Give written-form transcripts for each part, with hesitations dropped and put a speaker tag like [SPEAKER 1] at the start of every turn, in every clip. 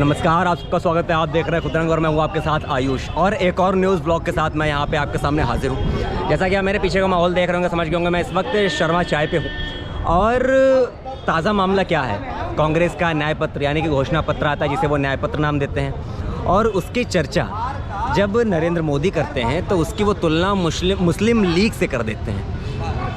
[SPEAKER 1] नमस्कार, आप सबका स्वागत है। आप देख रहे हैं खुदरंग और मैं हूँ आपके साथ आयुष, और एक और न्यूज़ ब्लॉग के साथ मैं यहाँ पे आपके सामने हाजिर हूँ। जैसा कि आप मेरे पीछे का माहौल देख रहे होंगे, समझ गए होंगे, मैं इस वक्त शर्मा चाय पे हूँ। और ताज़ा मामला क्या है, कांग्रेस का न्याय पत्र यानी कि घोषणा पत्र आता है जिसे वो न्याय पत्र नाम देते हैं, और उसकी चर्चा जब नरेंद्र मोदी करते हैं तो उसकी वो तुलना मुस्लिम लीग से कर देते हैं।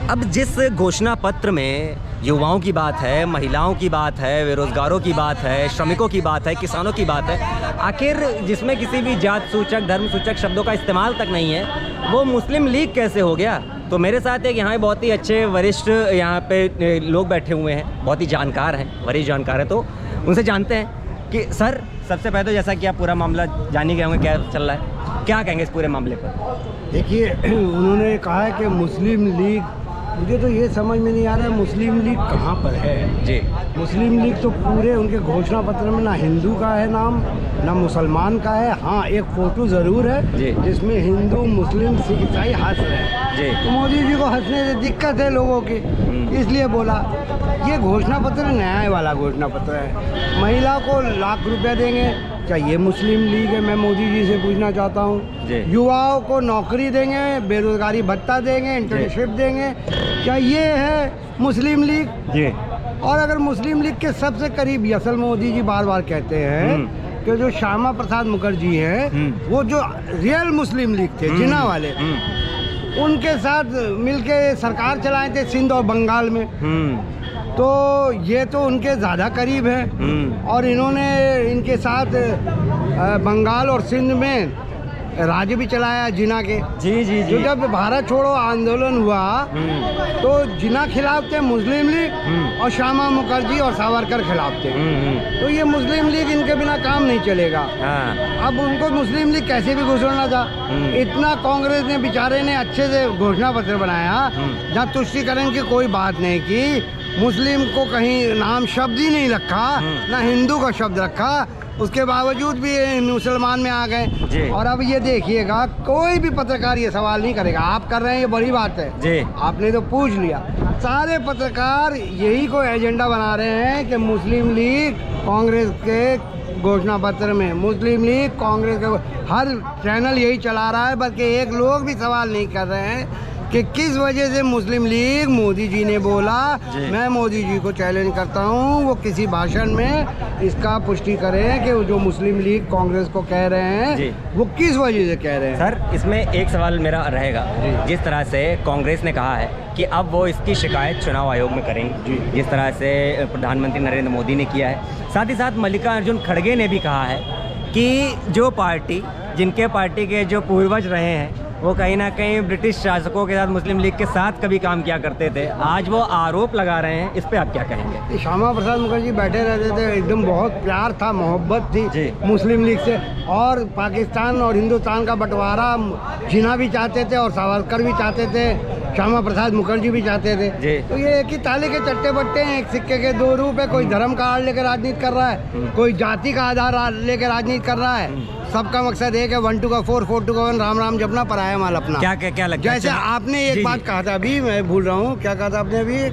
[SPEAKER 1] अब जिस घोषणा पत्र में युवाओं की बात है, महिलाओं की बात है, बेरोजगारों की बात है, श्रमिकों की बात है, किसानों की बात है, आखिर जिसमें किसी भी जात सूचक, धर्म सूचक शब्दों का इस्तेमाल तक नहीं है, वो मुस्लिम लीग कैसे हो गया। तो मेरे साथ एक यहाँ बहुत ही अच्छे वरिष्ठ यहाँ पे लोग बैठे हुए हैं, बहुत ही जानकार हैं, वरिष्ठ जानकार हैं, तो उनसे जानते हैं कि सर, सबसे पहले तो जैसा कि आप पूरा मामला जान ही गए होंगे क्या चल रहा है, क्या कहेंगे इस पूरे मामले पर।
[SPEAKER 2] देखिए, उन्होंने कहा है कि मुस्लिम लीग, मुझे तो ये समझ में नहीं आ रहा है मुस्लिम लीग कहाँ पर है
[SPEAKER 1] जी।
[SPEAKER 2] मुस्लिम लीग तो पूरे उनके घोषणा पत्र में ना हिंदू का है नाम, ना मुसलमान का है। हाँ, एक फ़ोटो ज़रूर है जिसमें हिंदू, मुस्लिम, सिख, ईसाई हंस रहे हैं। तो मोदी जी को हंसने से दिक्कत है लोगों की, इसलिए बोला। ये घोषणा पत्र न्याय वाला घोषणा पत्र है। महिला को लाख रुपया देंगे, क्या ये मुस्लिम लीग है? मैं मोदी जी से पूछना चाहता हूँ। युवाओं को नौकरी देंगे, बेरोजगारी भत्ता देंगे, इंटर्नशिप देंगे, क्या ये है मुस्लिम लीग? जी। और अगर मुस्लिम लीग के सबसे करीब, असल मोदी जी बार बार कहते हैं कि जो श्यामा प्रसाद मुखर्जी हैं, वो जो रियल मुस्लिम लीग थे, जिन्ना वाले, उनके साथ मिलके सरकार चलाए थे सिंध और बंगाल में, तो ये तो उनके ज़्यादा करीब है। और इन्होंने इनके साथ बंगाल और सिंध में राज्य भी चलाया जिना के। जी। तो जब भारत छोड़ो आंदोलन हुआ तो जिना खिलाफ थे मुस्लिम लीग, और श्यामा मुखर्जी और सावरकर खिलाफ थे। तो ये मुस्लिम लीग इनके बिना काम नहीं चलेगा। अब उनको मुस्लिम लीग कैसे भी घुसड़ना था। इतना कांग्रेस ने, बेचारे ने अच्छे से घोषणा पत्र बनाया जहाँ तुष्टिकरण की कोई बात नहीं की, मुस्लिम को कहीं नाम शब्द ही नहीं रखा, ना हिंदू का शब्द रखा, उसके बावजूद भी मुसलमान में आ गए। और अब ये देखिएगा, कोई भी पत्रकार ये सवाल नहीं करेगा। आप कर रहे हैं, ये बड़ी बात है जी। आपने तो पूछ लिया। सारे पत्रकार यही को एजेंडा बना रहे हैं कि मुस्लिम लीग कांग्रेस के घोषणा पत्र में, मुस्लिम लीग कांग्रेस के, हर चैनल यही चला रहा है। बल्कि एक लोग भी सवाल नहीं कर रहे हैं कि किस वजह से मुस्लिम लीग, मोदी जी ने बोला, मैं मोदी जी को चैलेंज करता हूँ, वो किसी भाषण में इसका पुष्टि करें कि वो जो मुस्लिम लीग कांग्रेस को कह रहे हैं वो किस वजह से कह रहे हैं।
[SPEAKER 1] सर, इसमें एक सवाल मेरा रहेगा, जिस तरह से कांग्रेस ने कहा है कि अब वो इसकी शिकायत चुनाव आयोग में करेंगे, जिस तरह से प्रधानमंत्री नरेंद्र मोदी ने किया है, साथ ही साथ मल्लिकार्जुन खड़गे ने भी कहा है कि जो पार्टी, जिनके पार्टी के जो पूर्वज रहे हैं, वो कहीं ना कहीं ब्रिटिश शासकों के साथ, मुस्लिम लीग के साथ कभी काम किया करते थे, आज वो आरोप लगा रहे हैं। इस पे आप क्या कहेंगे?
[SPEAKER 2] श्यामा प्रसाद मुखर्जी बैठे रहते थे, एकदम बहुत प्यार था, मोहब्बत थी मुस्लिम लीग से। और पाकिस्तान और हिंदुस्तान का बंटवारा जिन्ना भी चाहते थे और सावरकर भी चाहते थे, श्यामा प्रसाद मुखर्जी भी चाहते थे। तो ये एक ही ताले के चट्टे बट्टे हैं, एक सिक्के के दो रूप है। कोई धर्म का आड़ लेकर राजनीति कर रहा है, कोई जाति का आधार लेकर राजनीति कर रहा है। सबका मकसद एक है 1 2 का 4 4 2 का 1, राम राम जपना, पराया माल अपना। क्या लगता है? जैसे आपने एक बात कहा था अभी, मैं भूल रहा हूँ, क्या कहा था आपने अभी?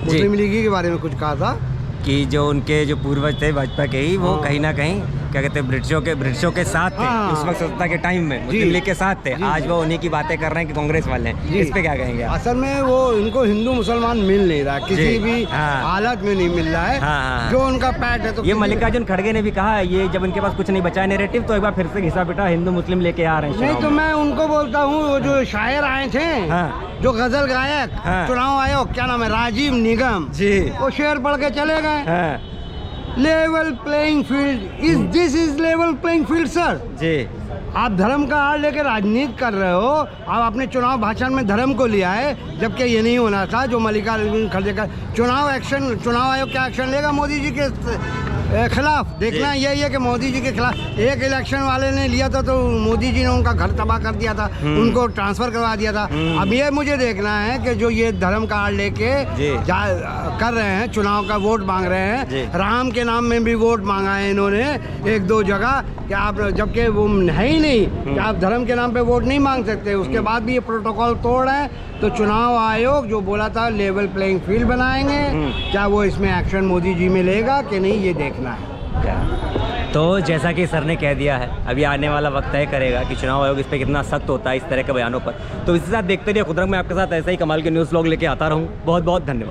[SPEAKER 2] मुस्लिम लीग के बारे में कुछ कहा था
[SPEAKER 1] कि जो उनके जो पूर्वज थे भाजपा के ही, वो कहीं ना कहीं क्या कहते हैं, ब्रिटिशों के साथ थे। उस वक्त सत्ता के टाइम में मुस्लिम लीग के साथ थे। आज वो उन्हीं की बातें कर रहे हैं कि कांग्रेस वाले हैं। इस पे क्या कहेंगे?
[SPEAKER 2] असल में वो इनको हिंदू मुसलमान मिल नहीं रहा, किसी भी हालत में नहीं मिल रहा है। जो उनका पैट है, तो
[SPEAKER 1] ये मल्लिकार्जुन खड़गे ने भी कहा, ये जब उनके पास कुछ नहीं बचा है नैरेटिव, तो एक बार फिर से घिसा पिटा हिंदू मुस्लिम लेके आ रहे हैं।
[SPEAKER 2] नहीं तो मैं उनको बोलता हूँ, वो जो शायर आए थे, जो गजल गायक, चुनाव आयोग, क्या नाम है, राजीव निगम जी, वो शेर पढ़ के चले गए। Level playing field, this is level playing field sir ji. आप धर्म का आड़ लेकर राजनीति कर रहे हो। आप अपने चुनाव भाषण में धर्म को लिया है, जबकि ये नहीं होना था। जो मल्लिकार्जुन खड़गे का चुनाव आयोग क्या एक्शन लेगा मोदी जी के खिलाफ? देखना यही है कि मोदी जी के खिलाफ एक इलेक्शन वाले ने लिया था तो मोदी जी ने उनका घर तबाह कर दिया था, उनको ट्रांसफर करवा दिया था। अब ये मुझे देखना है कि जो ये धर्म का आड़ लेके कर रहे हैं, चुनाव का वोट मांग रहे हैं, राम के नाम में भी वोट मांगा है इन्होंने 1-2 जगह, कि आप, जबकि वो है ही नहीं कि आप धर्म के नाम पे वोट नहीं मांग सकते, उसके बाद भी ये प्रोटोकॉल तोड़ रहे हैं। तो चुनाव आयोग जो बोला था लेवल प्लेइंग फील्ड बनाएंगे, क्या वो इसमें एक्शन मोदी जी में लेगा कि नहीं, ये देखना है।
[SPEAKER 1] तो जैसा कि सर ने कह दिया है, अभी आने वाला वक्त तय करेगा कि चुनाव आयोग इस पर कितना सख्त होता है इस तरह के बयानों पर। तो इसी साथ देखते रहिए खुदरंग में आपके साथ ऐसा ही कमाल के न्यूज़ व्लॉग लेके आता रहूँ। बहुत बहुत धन्यवाद।